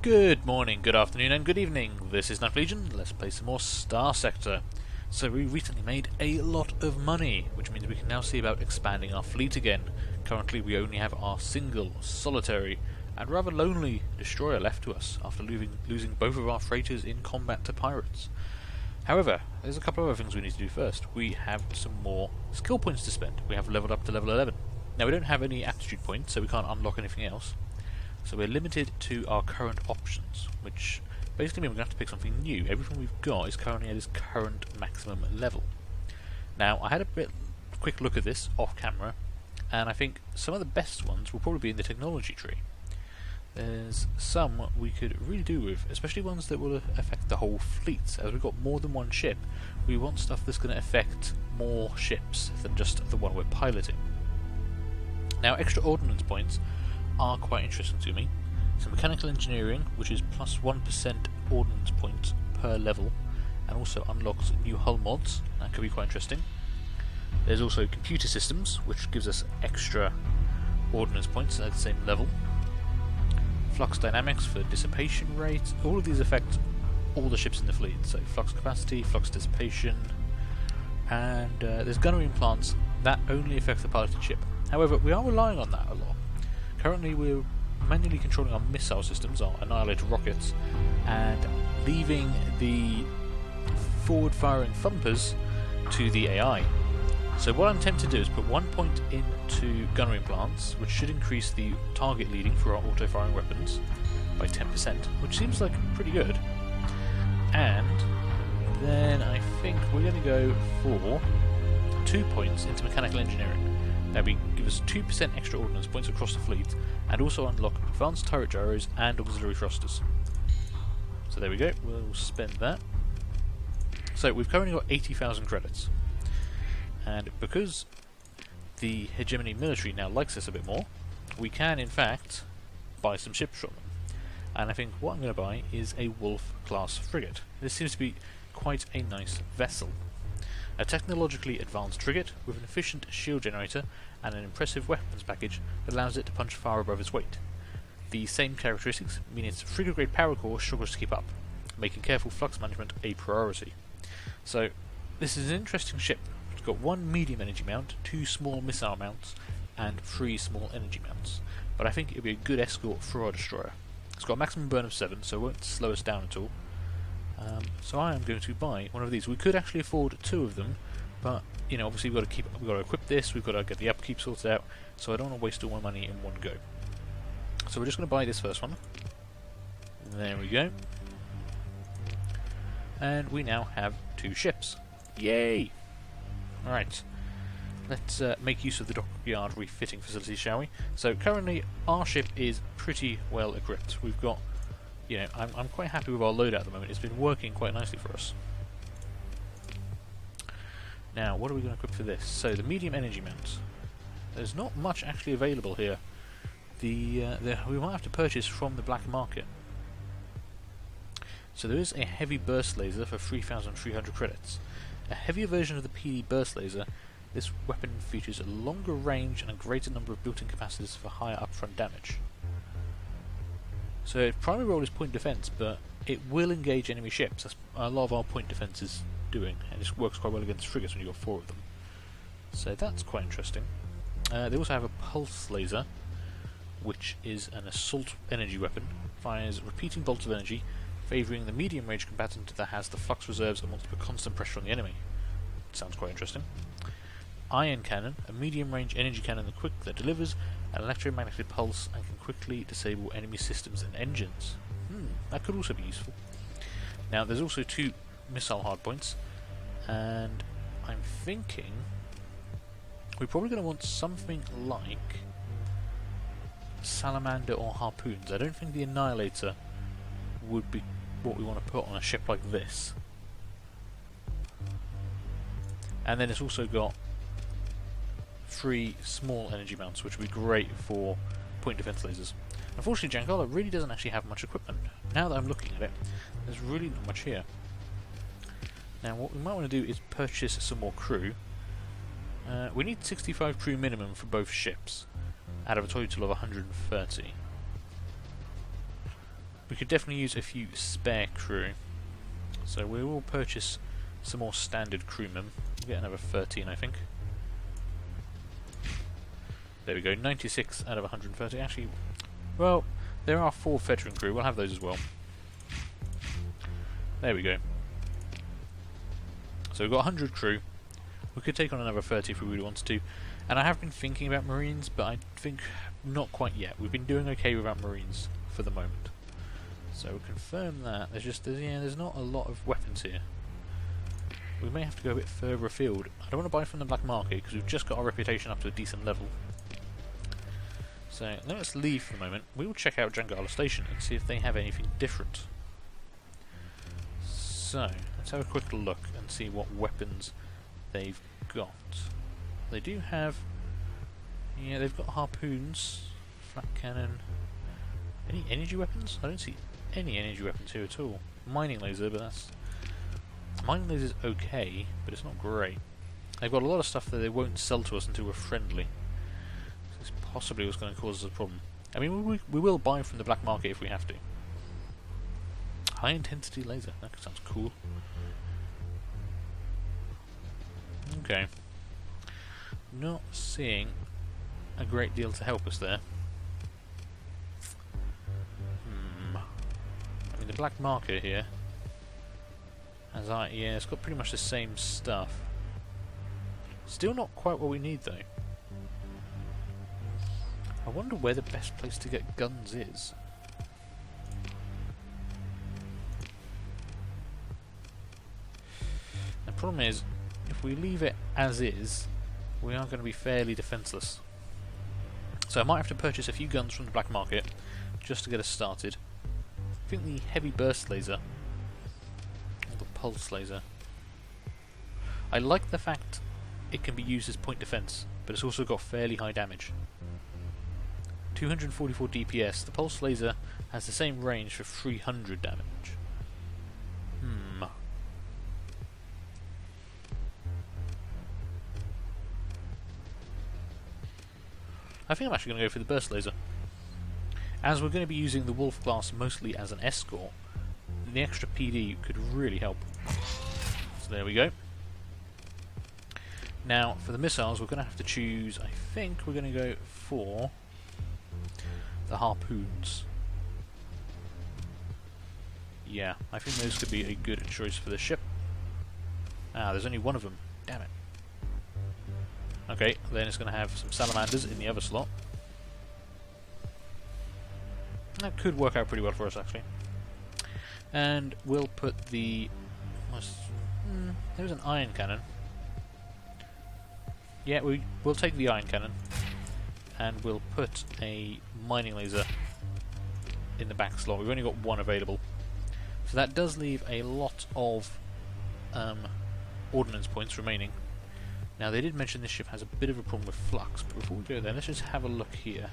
Good morning, good afternoon, and good evening. This is Night Legion. Let's play some more Starsector. So we recently made a lot of money, which means we can now see about expanding our fleet again. Currently we only have our single, solitary, and rather lonely destroyer left to us after losing both of our freighters in combat to pirates. However, there's a couple of other things we need to do first. We have some more skill points to spend. We have leveled up to level 11. Now we don't have any aptitude points, so we can't unlock anything else. So we're limited to our current options, which basically means we're going to have to pick something new. Everything we've got is currently at its current maximum level. Now, I had a quick look at this off camera, and I think some of the best ones will probably be in the technology tree. There's some we could really do with, especially ones that will affect the whole fleet. As we've got more than one ship, we want stuff that's going to affect more ships than just the one we're piloting. Now, extra ordnance points are quite interesting to me. So mechanical engineering, which is plus 1% ordnance points per level, and also unlocks new hull mods. That could be quite interesting. There's also computer systems, which gives us extra ordnance points at the same level. Flux dynamics for dissipation rate. All of these affect all the ships in the fleet. So flux capacity, flux dissipation, and there's gunnery implants that only affect the piloted ship. However, we are relying on that a lot. Currently we're manually controlling our missile systems, our Annihilator rockets, and leaving the forward-firing thumpers to the AI. So what I'm tempted to do is put 1 point into gunnery implants, which should increase the target leading for our auto-firing weapons by 10%, which seems like pretty good. And then I think we're going to go for 2 points into mechanical engineering. That will give us 2% extra ordnance points across the fleet, and also unlock advanced turret gyros and auxiliary thrusters. So there we go, we'll spend that. So we've currently got 80,000 credits, and because the Hegemony military now likes us a bit more, we can in fact buy some ships from them. And I think what I'm going to buy is a Wolf class frigate. This seems to be quite a nice vessel. A technologically advanced frigate with an efficient shield generator and an impressive weapons package that allows it to punch far above its weight. The same characteristics mean its frigate-grade power core struggles to keep up, making careful flux management a priority. So, this is an interesting ship. It's got 1 medium energy mount, 2 small missile mounts, and 3 small energy mounts. But I think it'll be a good escort for our destroyer. It's got a maximum burn of 7, so it won't slow us down at all. So I am going to buy one of these. We could actually afford 2 of them, but you know, obviously we've got to equip this, we've got to get the upkeep sorted out, so I don't want to waste all my money in one go. So we're just going to buy this first one. There we go. And we now have 2 ships. Yay! Alright, let's make use of the dockyard refitting facility, shall we? So currently our ship is pretty well equipped. We've got, you know, I'm quite happy with our loadout at the moment. It's been working quite nicely for us. Now, what are we going to equip for this? So, the medium energy mount. There's not much actually available here. We might have to purchase from the black market. So there is a heavy burst laser for 3,300 credits. A heavier version of the PD burst laser, this weapon features a longer range and a greater number of built-in capacities for higher upfront damage. So its primary role is point defense, but it will engage enemy ships. That's a lot of our point defense is doing, and this works quite well against frigates when you've got 4 of them. So that's quite interesting. They also have a pulse laser, which is an assault energy weapon. Fires repeating bolts of energy, favouring the medium range combatant that has the flux reserves and wants to put constant pressure on the enemy. Sounds quite interesting. Ion cannon, a medium range energy cannon that delivers an electromagnetic pulse and can quickly disable enemy systems and engines. That could also be useful. Now there's also 2 missile hardpoints, and I'm thinking we're probably going to want something like salamander or harpoons. I don't think the Annihilator would be what we want to put on a ship like this. And then it's also got 3 small energy mounts, which would be great for point defense lasers. Unfortunately, Giancarlo really doesn't actually have much equipment. Now that I'm looking at it, there's really not much here. Now what we might want to do is purchase some more crew. We need 65 crew minimum for both ships, out of a total of 130. We could definitely use a few spare crew. So we will purchase some more standard crewmen. We'll get another 13, I think. There we go, 96 out of 130. Actually, well, there are 4 veteran crew. We'll have those as well. There we go. So we've got 100 crew. We could take on another 30 if we really wanted to. And I have been thinking about Marines, but I think not quite yet. We've been doing okay without Marines for the moment. So we'll confirm that. There's not a lot of weapons here. We may have to go a bit further afield. I don't want to buy from the black market because we've just got our reputation up to a decent level. So let's leave for the moment. We will check out Jangala Station and see if they have anything different. So let's have a quick look and see what weapons they've got. They do have, yeah, they've got harpoons, flat cannon. Any energy weapons? I don't see any energy weapons here at all. Mining laser, but that's... Mining laser's okay, but it's not great. They've got a lot of stuff that they won't sell to us until we're friendly. This is possibly what's going to cause us a problem. I mean, we will buy from the black market if we have to. High intensity laser, that sounds cool. Okay. Not seeing a great deal to help us there. I mean, the black market here yeah, it's got pretty much the same stuff. Still not quite what we need though. I wonder where the best place to get guns is. The problem is, if we leave it as is, we are going to be fairly defenceless. So I might have to purchase a few guns from the black market just to get us started. I think the heavy burst laser, or the pulse laser, I like the fact it can be used as point defense, but it's also got fairly high damage. 244 DPS. The pulse laser has the same range for 300 damage. I think I'm actually going to go for the burst laser. As we're going to be using the Wolf class mostly as an escort, the extra PD could really help. So there we go. Now, for the missiles, we're going to have to choose, I think we're going to go for the harpoons. Yeah, I think those could be a good choice for the ship. Ah, there's only one of them. Damn it. Okay, then it's going to have some salamanders in the other slot. That could work out pretty well for us, actually. And we'll put the... there's an iron cannon. Yeah, we'll take the iron cannon. And we'll put a mining laser in the back slot. We've only got one available. So that does leave a lot of ordnance points remaining. Now, they did mention this ship has a bit of a problem with flux, but before we go there, let's just have a look here.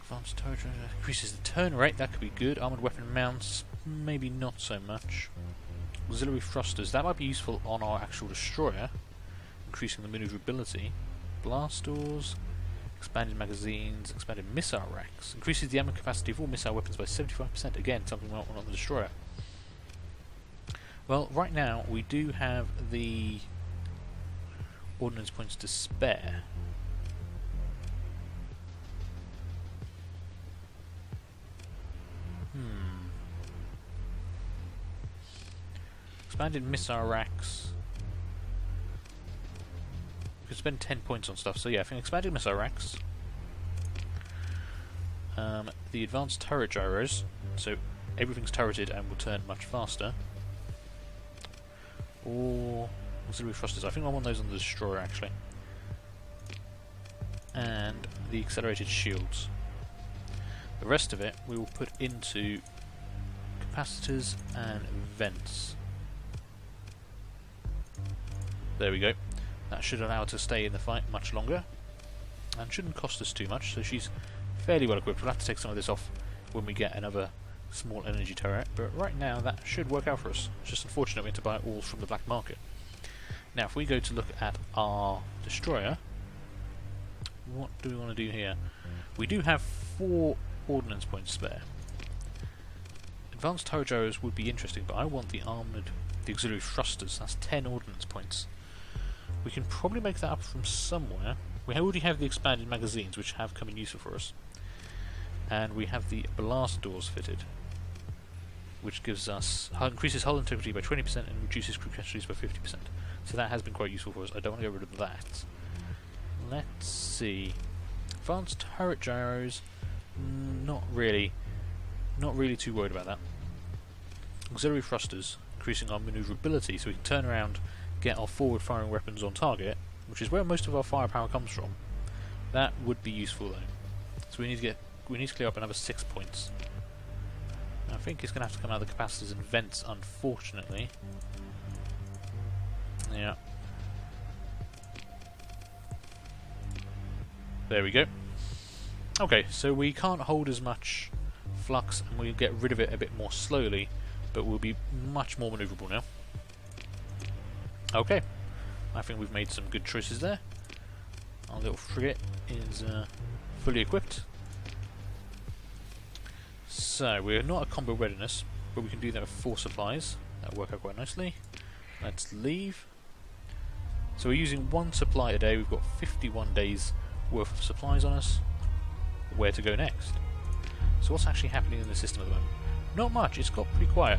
Advanced turret increases the turn rate, that could be good. Armoured weapon mounts, maybe not so much. Auxiliary thrusters, that might be useful on our actual destroyer, increasing the manoeuvrability. Blast doors, expanded magazines, expanded missile racks, increases the ammo capacity of all missile weapons by 75%. Again, something we want on the destroyer. Well, right now we do have the ordnance points to spare. Expanded missile racks. We could spend 10 points on stuff, so yeah, I think expanded missile racks. The advanced turret gyros, so everything's turreted and will turn much faster. Or auxiliary thrusters. I think I want those on the destroyer actually. And the accelerated shields. The rest of it we will put into capacitors and vents. There we go. That should allow her to stay in the fight much longer. And shouldn't cost us too much, so she's fairly well equipped. We'll have to take some of this off when we get another small energy turret, but right now that should work out for us. It's just unfortunate we had to buy it all from the black market. Now if we go to look at our destroyer, what do we want to do here? We do have 4 ordnance points spare. Advanced turret gyros would be interesting, but I want the auxiliary thrusters. That's 10 ordnance points. We can probably make that up from somewhere. We already have the expanded magazines, which have come in useful for us. And we have the blast doors fitted, which gives us increases hull integrity by 20% and reduces crew casualties by 50%. So that has been quite useful for us. I don't want to get rid of that. Let's see. Advanced turret gyros, not really too worried about that. Auxiliary thrusters, increasing our manoeuvrability, so we can turn around, get our forward-firing weapons on target, which is where most of our firepower comes from. That would be useful though. So we need to clear up another 6 points. I think it's going to have to come out of the capacitors and vents, unfortunately. Yeah. There we go. Okay, so we can't hold as much flux, and we'll get rid of it a bit more slowly, but we'll be much more manoeuvrable now. Okay, I think we've made some good choices there. Our little frigate is fully equipped. So, we're not at combat readiness, but we can do that with 4 supplies. That'll work out quite nicely. Let's leave. So we're using 1 supply a day. We've got 51 days worth of supplies on us. Where to go next? So what's actually happening in the system at the moment? Not much. It's got pretty quiet.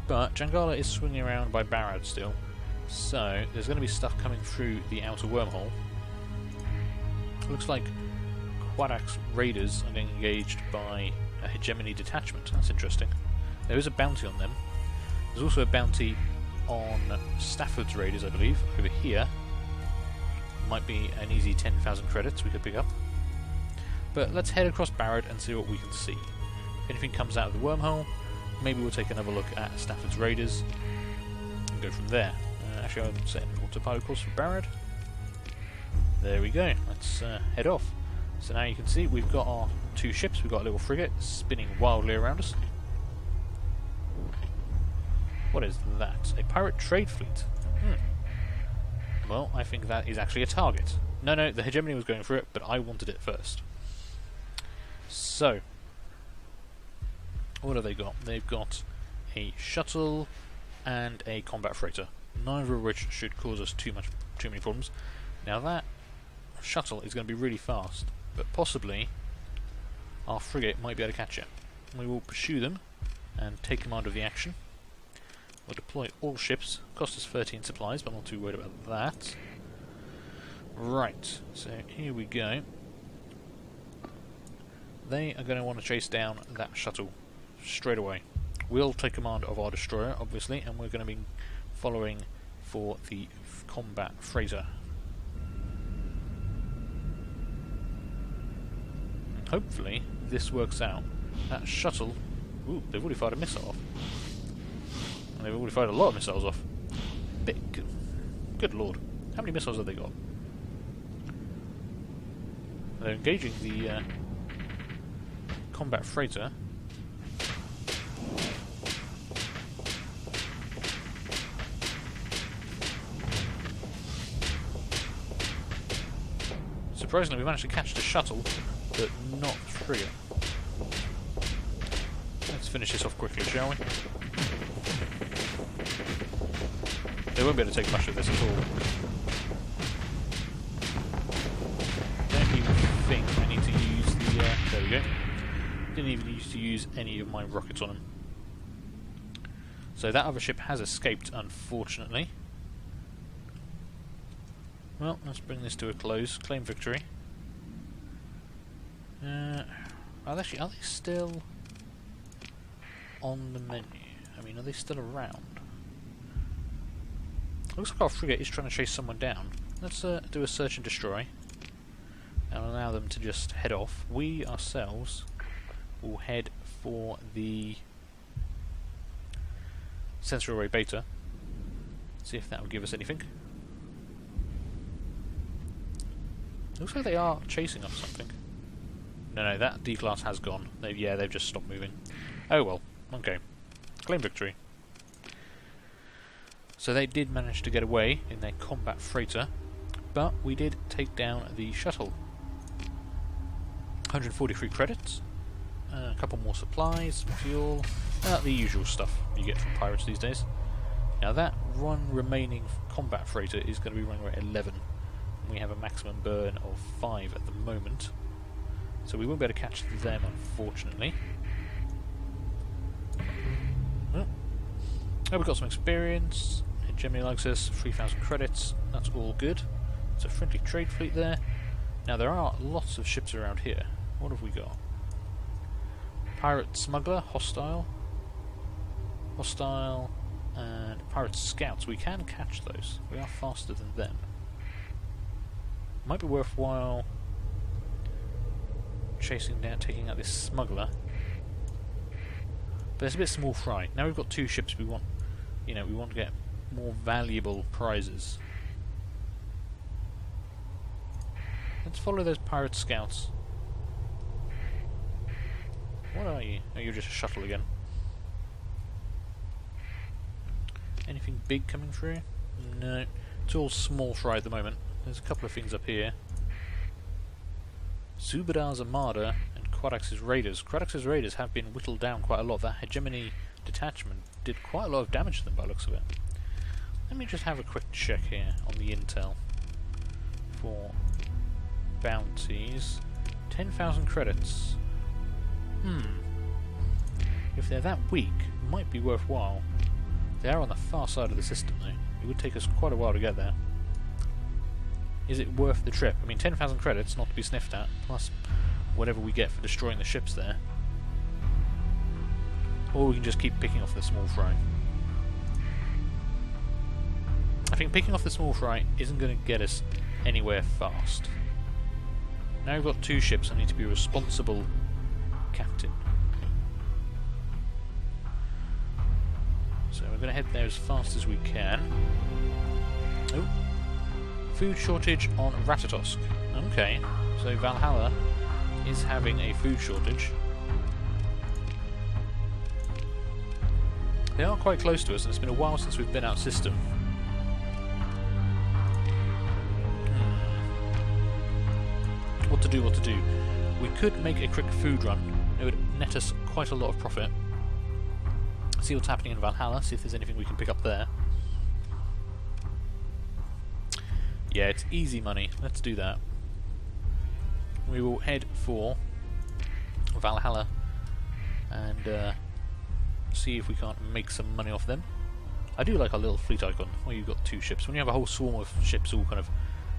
But Jangala is swinging around by Barad still. So there's going to be stuff coming through the outer wormhole. It looks like Quadak's raiders are getting engaged by a hegemony detachment. That's interesting. There is a bounty on them. There's also a bounty on Stafford's raiders, I believe, over here. Might be an easy 10,000 credits we could pick up. But let's head across Barad and see what we can see. If anything comes out of the wormhole, maybe we'll take another look at Stafford's raiders and go from there. Actually, I'll set an autopilot course for Barad. There we go. Let's head off. So now you can see we've got our 2 ships. We've got a little frigate spinning wildly around us. What is that? A pirate trade fleet. Well, I think that is actually a target. No, the hegemony was going for it, but I wanted it first. So, what have they got? They've got a shuttle and a combat freighter, neither of which should cause us too many problems. Now that shuttle is going to be really fast, but possibly our frigate might be able to catch it. We will pursue them and take command of the action. We'll deploy all ships. Cost us 13 supplies, but I'm not too worried about that. Right, so here we go. They are going to want to chase down that shuttle straight away. We'll take command of our destroyer, obviously, and we're going to be following for the combat freighter. And hopefully this works out. That shuttle... Ooh, they've already fired a missile off. And they've already fired a lot of missiles off. Big. Good lord. How many missiles have they got? They're engaging the combat freighter. Surprisingly, we managed to catch the shuttle, but not the frigate. Let's finish this off quickly, shall we? They won't be able to take much of this at all. Don't even think I need to use the... there we go. Didn't even need to use any of my rockets on them. So that other ship has escaped, unfortunately. Well, let's bring this to a close. Claim victory. Are they still on the menu? I mean, are they still around? Looks like our frigate is trying to chase someone down. Let's do a search and destroy and allow them to just head off. We ourselves will head for the sensor array beta. See if that will give us anything. Looks like they are chasing up something. No, that D-class has gone. They've just stopped moving. Oh well, okay. Claim victory. So they did manage to get away in their combat freighter, but we did take down the shuttle. 143 credits, a couple more supplies, some fuel, the usual stuff you get from pirates these days. Now that one remaining combat freighter is going to be running at 11. We have a maximum burn of 5 at the moment, so we won't be able to catch them, unfortunately. Oh, we've got some experience. Hegemony likes us, 3,000 credits, that's all good. It's a friendly trade fleet there. Now there are lots of ships around here. What have we got? Pirate Smuggler, hostile, and Pirate Scouts. We can catch those. We are faster than them. Might be worthwhile chasing down, taking out this smuggler. But it's a bit small fry. Now we've got 2 ships. We want, we want to get more valuable prizes. Let's follow those pirate scouts. What are you? Oh, you're just a shuttle again. Anything big coming through? No. It's all small fry at the moment. There's a couple of things up here. Zubadar's Armada and Quadax's Raiders. Quadax's Raiders have been whittled down quite a lot. That hegemony detachment did quite a lot of damage to them by the looks of it. Let me just have a quick check here on the intel for bounties. 10,000 credits. If they're that weak, it might be worthwhile. They are on the far side of the system though. It would take us quite a while to get there. Is it worth the trip? I mean, 10,000 credits, not to be sniffed at, plus whatever we get for destroying the ships there. Or we can just keep picking off the small fry. I think picking off the small fry isn't going to get us anywhere fast. Now we've got 2 ships, I need to be a responsible captain. So we're going to head there as fast as we can. Oh. Food shortage on Ratatosk. Okay, so Valhalla is having a food shortage. They are quite close to us, and it's been a while since we've been out system. What to do? We could make a quick food run. It would net us quite a lot of profit. See what's happening in Valhalla, see if there's anything we can pick up there. Yeah, it's easy money. Let's do that. We will head for Valhalla and see if we can't make some money off them. I do like our little fleet icon where you've got 2 ships. When you have a whole swarm of ships all kind of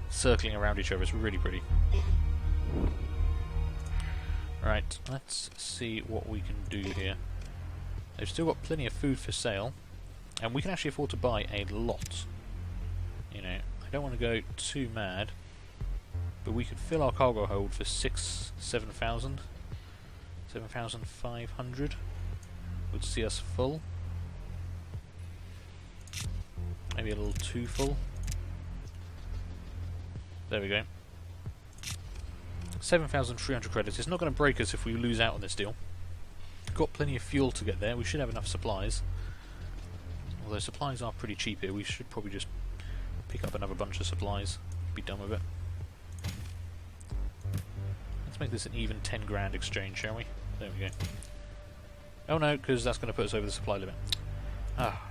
circling around each other, it's really pretty. Right, let's see what we can do here. They've still got plenty of food for sale, and we can actually afford to buy a lot. I don't want to go too mad, but we could fill our cargo hold for 7,000, 7,500 would see us full. Maybe a little too full. There we go. 7,300 credits. It's not going to break us if we lose out on this deal. We've got plenty of fuel to get there. We should have enough supplies. Although supplies are pretty cheap here, we should probably just pick up another bunch of supplies. Be done with it. Let's make this an even 10 grand exchange, shall we? There we go. Oh no, because that's going to put us over the supply limit.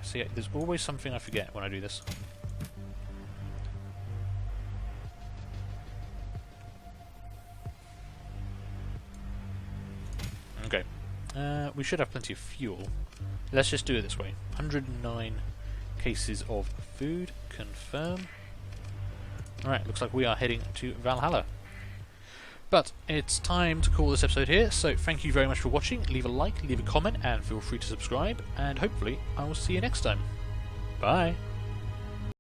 See, there's always something I forget when I do this. Okay. We should have plenty of fuel. Let's just do it this way. 109 cases of food. Confirm. Alright, looks like we are heading to Valhalla. But it's time to call this episode here, so thank you very much for watching. Leave a like, leave a comment, and feel free to subscribe, and hopefully I will see you next time. Bye!